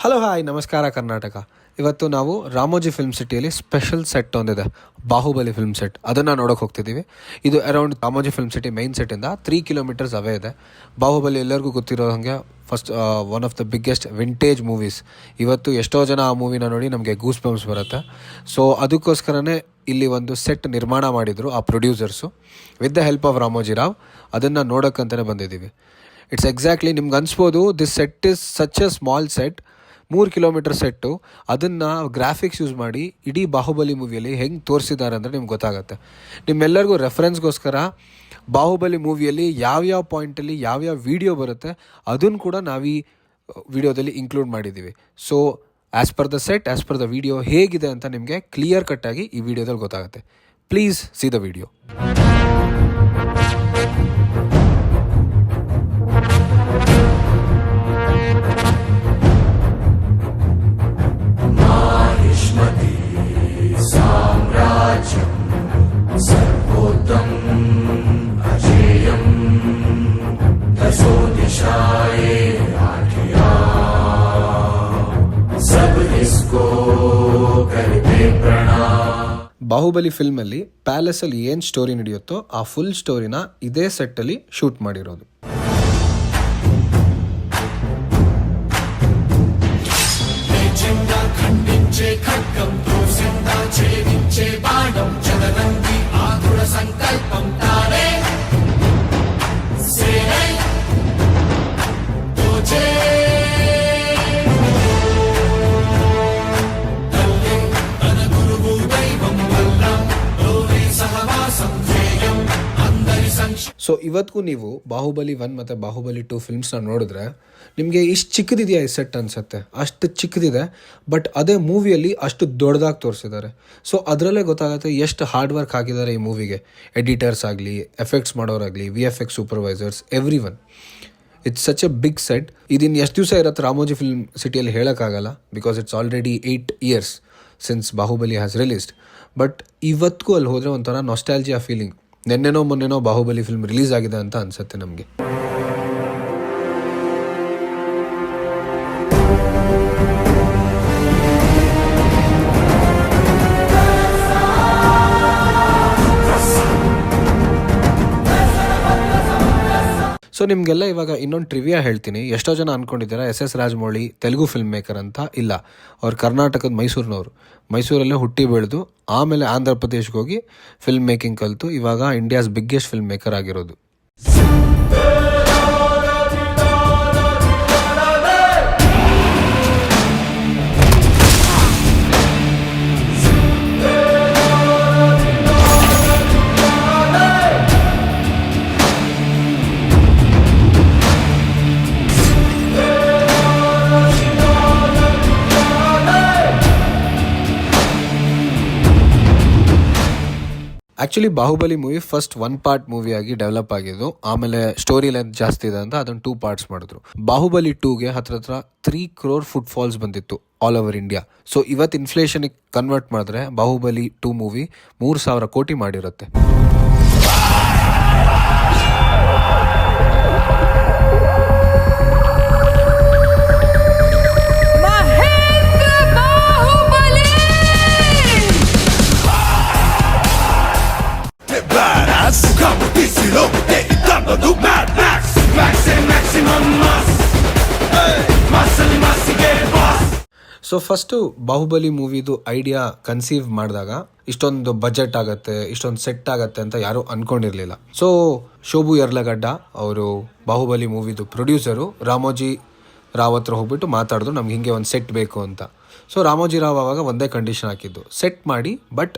Hello hi ನಮಸ್ಕಾರ ಕರ್ನಾಟಕ. ಇವತ್ತು ನಾವು ರಾಮೋಜಿ ಫಿಲ್ಮ್ ಸಿಟಿಯಲ್ಲಿ ಸ್ಪೆಷಲ್ ಸೆಟ್ ಒಂದಿದೆ, ಬಾಹುಬಲಿ ಫಿಲ್ಮ್ ಸೆಟ್. ಅದನ್ನು ನೋಡೋಕೆ ಹೋಗ್ತಿದ್ದೀವಿ. ಇದು around Ramoji film city main ಸೆಟ್ಟಿಂದ 3 ಕಿಲೋಮೀಟರ್ಸ್ ಅವೇ ಇದೆ. ಬಾಹುಬಲಿ ಎಲ್ಲರಿಗೂ ಗೊತ್ತಿರೋ ಹಾಗೆ first one of the biggest vintage movies. ಇವತ್ತು ಎಷ್ಟೋ ಜನ ಆ ಮೂವಿನ ನೋಡಿ ನಮಗೆ ಗೂಸ್ ಬಂಪ್ಸ್ ಬರುತ್ತೆ. ಸೊ ಅದಕ್ಕೋಸ್ಕರನೇ ಇಲ್ಲಿ ಒಂದು ಸೆಟ್ ನಿರ್ಮಾಣ ಮಾಡಿದರು ಆ producers with the help of Ramoji Rao. ಅದನ್ನು ನೋಡೋಕ್ಕಂತಲೇ ಬಂದಿದ್ದೀವಿ. ಇಟ್ಸ್ ಎಕ್ಸಾಕ್ಟ್ಲಿ ನಿಮ್ಗೆ ಅನಿಸ್ಬೋದು this set is such a small set, 3 kilometre set. ಅದನ್ನು ಗ್ರಾಫಿಕ್ಸ್ ಯೂಸ್ ಮಾಡಿ ಇಡೀ ಬಾಹುಬಲಿ ಮೂವಿಯಲ್ಲಿ ಹೆಂಗೆ ತೋರಿಸಿದ್ದಾರೆ ಅಂದರೆ ನಿಮ್ಗೆ ಗೊತ್ತಾಗುತ್ತೆ. ನಿಮ್ಮೆಲ್ಲರಿಗೂ ರೆಫರೆನ್ಸ್ಗೋಸ್ಕರ ಬಾಹುಬಲಿ ಮೂವಿಯಲ್ಲಿ ಯಾವ್ಯಾವ ಪಾಯಿಂಟಲ್ಲಿ ಯಾವ್ಯಾವ ವಿಡಿಯೋ ಬರುತ್ತೆ ಅದನ್ನು ಕೂಡ ನಾವು ಈ ವಿಡಿಯೋದಲ್ಲಿ ಇನ್ಕ್ಲೂಡ್ ಮಾಡಿದ್ದೀವಿ. So as per the set, as per the video ಹೇಗಿದೆ ಅಂತ ನಿಮಗೆ ಕ್ಲಿಯರ್ ಕಟ್ಟಾಗಿ ಈ ವಿಡಿಯೋದಲ್ಲಿ ಗೊತ್ತಾಗುತ್ತೆ. Please see the video. Baahubali ಫಿಲ್ಮಲ್ಲಿ ಪ್ಯಾಲೇಸಲ್ಲಿ ಏನು ಸ್ಟೋರಿ ನಡೆಯುತ್ತೋ ಆ ಫುಲ್ ಸ್ಟೋರಿನ ಇದೇ ಸೆಟ್ಟಲ್ಲಿ ಶೂಟ್ ಮಾಡಿರೋದು. ಸೊ ಇವತ್ತಿಗೂ ನೀವು ಬಾಹುಬಲಿ 1 ಮತ್ತು ಬಾಹುಬಲಿ 2 ಫಿಲ್ಮ್ಸ್ನ ನೋಡಿದ್ರೆ ನಿಮಗೆ ಇಷ್ಟು ಚಿಕ್ಕದಿದೆಯಾ ಈ ಸೆಟ್ ಅನಿಸುತ್ತೆ. ಅಷ್ಟು ಚಿಕ್ಕದಿದೆ, ಬಟ್ ಅದೇ ಮೂವಿಯಲ್ಲಿ ಅಷ್ಟು ದೊಡ್ಡದಾಗಿ ತೋರಿಸಿದ್ದಾರೆ. ಸೊ ಅದರಲ್ಲೇ ಗೊತ್ತಾಗುತ್ತೆ ಎಷ್ಟು ಹಾರ್ಡ್ ವರ್ಕ್ ಹಾಕಿದ್ದಾರೆ ಈ ಮೂವಿಗೆ. ಎಡಿಟರ್ಸ್ ಆಗಲಿ, ಎಫೆಕ್ಟ್ಸ್ ಮಾಡೋರಾಗಲಿ, VFX supervisors, every one. It's such a big set. ಇದನ್ನು ಎಷ್ಟು ದಿವಸ ಇರುತ್ತೆ ರಾಮೋಜಿ ಫಿಲ್ಮ್ ಸಿಟಿಯಲ್ಲಿ ಹೇಳೋಕ್ಕಾಗಲ್ಲ, because it's already 8 years since Baahubali has released. But ಇವತ್ತಿಗೂ ಅಲ್ಲಿ ಹೋದರೆ ಒಂಥರ ನಾಸ್ಟಾಲ್ಜಿಯಾ ಫೀಲಿಂಗ್. ನೆನ್ನೆನೋ ಮೊನ್ನೆನೋ ಬಾಹುಬಲಿ ಫಿಲ್ಮ್ ರಿಲೀಸ್ ಆಗಿದೆ ಅಂತ ಅನ್ಸುತ್ತೆ ನಮಗೆ. ಸೊ ನಿಮಗೆಲ್ಲ ಇವಾಗ ಇನ್ನೊಂದು ಟ್ರಿವಿಯಾ ಹೇಳ್ತೀನಿ. ಎಷ್ಟೋ ಜನ ಅಂದ್ಕೊಂಡಿದ್ದಾರೆ SS Rajamouli Telugu film maker ಅಂತ. ಇಲ್ಲ, ಅವ್ರು ಕರ್ನಾಟಕದ ಮೈಸೂರಿನವರು. ಮೈಸೂರಲ್ಲೇ ಹುಟ್ಟಿ ಬೆಳೆದು ಆಮೇಲೆ ಆಂಧ್ರ ಪ್ರದೇಶ್ಗೆ ಹೋಗಿ ಫಿಲ್ಮ್ ಮೇಕಿಂಗ್ ಕಲಿತು ಇವಾಗ ಇಂಡಿಯಾಸ್ ಬಿಗ್ಗೆಸ್ಟ್ ಫಿಲ್ಮ್ ಮೇಕರ್ ಆಗಿರೋದು. Actually Baahubali movie first 1 part ಮೂವಿಯಾಗಿ ಡೆವಲಪ್ ಆಗಿದ್ದು, ಆಮೇಲೆ ಸ್ಟೋರಿ ಲೆಂತ್ ಜಾಸ್ತಿ ಇದೆ ಅಂತ ಅದನ್ನು 2 parts ಮಾಡಿದ್ರು. ಬಾಹುಬಲಿ 2ಗೆ ಹತ್ರ 3 crore ಫುಟ್ಫಾಲ್ಸ್ ಬಂದಿತ್ತು ಆಲ್ ಓವರ್ ಇಂಡಿಯಾ. ಸೊ ಇವತ್ತು ಇನ್ಫ್ಲೇಷನ್ಗೆ ಕನ್ವರ್ಟ್ ಮಾಡಿದ್ರೆ ಬಾಹುಬಲಿ 2 ಮೂವಿ 3,000 ಕೋಟಿ ಮಾಡಿರುತ್ತೆ. ಸೊ ಫಸ್ಟು ಬಾಹುಬಲಿ ಮೂವಿದು ಐಡಿಯಾ ಕನ್ಸೀವ್ ಮಾಡಿದಾಗ ಇಷ್ಟೊಂದು ಬಜೆಟ್ ಆಗುತ್ತೆ, ಇಷ್ಟೊಂದು ಸೆಟ್ ಆಗುತ್ತೆ ಅಂತ ಯಾರೂ ಅಂದ್ಕೊಂಡಿರಲಿಲ್ಲ. ಸೊ ಶೋಭು ಯರ್ಲಗಡ್ಡ ಅವರು ಬಾಹುಬಲಿ ಮೂವಿದು ಪ್ರೊಡ್ಯೂಸರು ರಾಮೋಜಿ ರಾವ್ ಹತ್ರ ಹೋಗ್ಬಿಟ್ಟು ಮಾತಾಡಿದ್ರು, ನಮ್ಗೆ ಹಿಂಗೆ ಒಂದು ಸೆಟ್ ಬೇಕು ಅಂತ. ಸೊ ರಾಮೋಜಿ ರಾವ್ ಆವಾಗ ಒಂದೇ ಕಂಡೀಷನ್ ಹಾಕಿದ್ದು, ಸೆಟ್ ಮಾಡಿ ಬಟ್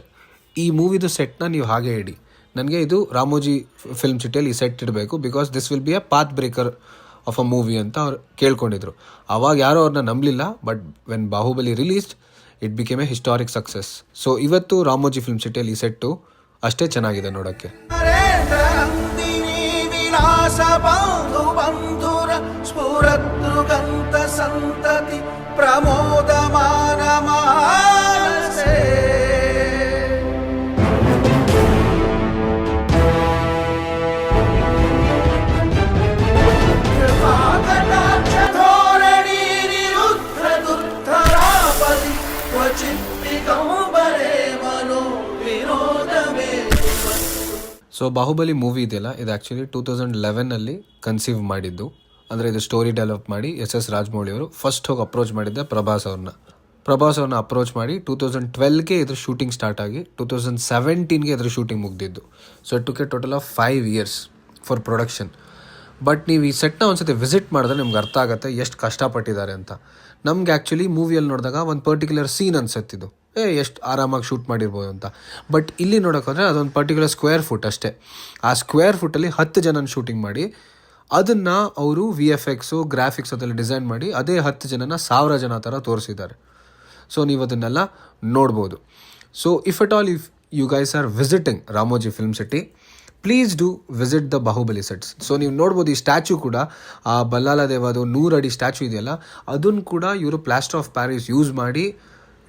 ಈ ಮೂವಿದು ಸೆಟ್ನ ನೀವು ಹಾಗೆ ಇಡಿ, ನನಗೆ ಇದು ರಾಮೋಜಿ ಫಿಲ್ಮ್ ಸಿಟಿಯಲ್ಲಿ ಈ ಸೆಟ್ ಇಡಬೇಕು, because this will be a path breaker of a movie ಅಂತ ಅವ್ರು ಕೇಳ್ಕೊಂಡಿದ್ರು. ಆವಾಗ ಯಾರೋ ಅವ್ರನ್ನ ನಂಬಲಿಲ್ಲ, but when Baahubali released it became a historic success. So ಇವತ್ತು ರಾಮೋಜಿ ಫಿಲ್ಮ್ ಸಿಟಿಯಲ್ಲಿ ಈ ಸೆಟ್ಟು ಅಷ್ಟೇ ಚೆನ್ನಾಗಿದೆ ನೋಡೋಕ್ಕೆ. ಸೊ ಬಾಹುಬಲಿ ಮೂವಿ ಇದೆಯಲ್ಲ, ಇದು ಆ್ಯಕ್ಚುಲಿ 2011 ಕನ್ಸೀವ್ ಮಾಡಿದ್ದು. ಅಂದರೆ ಇದು ಸ್ಟೋರಿ ಡೆವಲಪ್ ಮಾಡಿ S ರಾಜಮೌಳಿ ಅವರು ಫಸ್ಟ್ ಹೋಗಿ ಅಪ್ರೋಚ್ ಮಾಡಿದ್ದೆ ಪ್ರಭಾಸ್ ಅವ್ರನ್ನ ಅಪ್ರೋಚ್ ಮಾಡಿ 2012ಗೆ ಇದ್ರ ಶೂಟಿಂಗ್ ಸ್ಟಾರ್ಟ್ ಆಗಿ 2017ಗೆ ಇದ್ರ ಶೂಟಿಂಗ್ ಮುಗ್ದಿದ್ದು. So it took a total of 5 years for production. But ನೀವು ಈ ಸೆಟ್ನ ಒಂದ್ಸತಿ ವಿಸಿಟ್ ಮಾಡಿದ್ರೆ ನಿಮ್ಗೆ ಅರ್ಥ ಆಗುತ್ತೆ ಎಷ್ಟು ಕಷ್ಟಪಟ್ಟಿದ್ದಾರೆ ಅಂತ. ನಮ್ಗೆ ಆ್ಯಕ್ಚುಲಿ ಮೂವಿಯಲ್ಲಿ ನೋಡಿದಾಗ ಒಂದು ಪರ್ಟಿಕ್ಯುಲರ್ ಸೀನ್ ಅನ್ಸತ್ತಿದ್ದು, ಎಷ್ಟು ಆರಾಮಾಗಿ ಶೂಟ್ ಮಾಡಿರ್ಬೋದು ಅಂತ. ಬಟ್ ಇಲ್ಲಿ ನೋಡೋಕ್ಕೋದ್ರೆ ಅದೊಂದು ಪರ್ಟಿಕ್ಯುಲರ್ ಸ್ಕ್ವೇರ್ ಫುಟ್ ಅಷ್ಟೇ. ಆ ಸ್ಕ್ವೇರ್ ಫುಟ್ಟಲ್ಲಿ 10 ಜನನ ಶೂಟಿಂಗ್ ಮಾಡಿ ಅದನ್ನು ಅವರು VFX ಗ್ರಾಫಿಕ್ಸ್ ಅದರಲ್ಲಿ ಡಿಸೈನ್ ಮಾಡಿ ಅದೇ 10 ಜನನ 1000 ಜನ ಥರ ತೋರಿಸಿದ್ದಾರೆ. ಸೊ ನೀವು ಅದನ್ನೆಲ್ಲ ನೋಡ್ಬೋದು. So if you guys are visiting Ramoji film city, please do visit the Baahubali sets. So ನೀವು ನೋಡ್ಬೋದು, ಈ ಸ್ಟ್ಯಾಚ್ಯೂ ಕೂಡ ಆ ಬಲ್ಲಾಲ ದೇವದು 100 ಅಡಿ ಸ್ಟ್ಯಾಚ್ಯೂ ಇದೆಯಲ್ಲ, ಅದನ್ನು ಕೂಡ ಇವರು ಪ್ಲಾಸ್ಟರ್ ಆಫ್ ಪ್ಯಾರಿಸ್ ಯೂಸ್ ಮಾಡಿ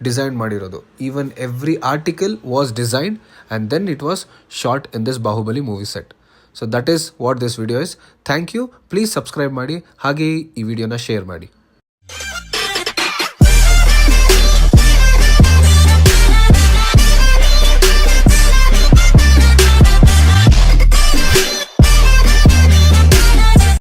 ಡಿಸೈನ್ ಮಾಡಿರೋದು. Even every article was designed and then it was shot in this Baahubali movie set. So that is what this video is. Thank you. Please subscribe ಮಾಡಿ, ಹಾಗೆಯೇ ಈ ವಿಡಿಯೋನ ಶೇರ್ ಮಾಡಿ.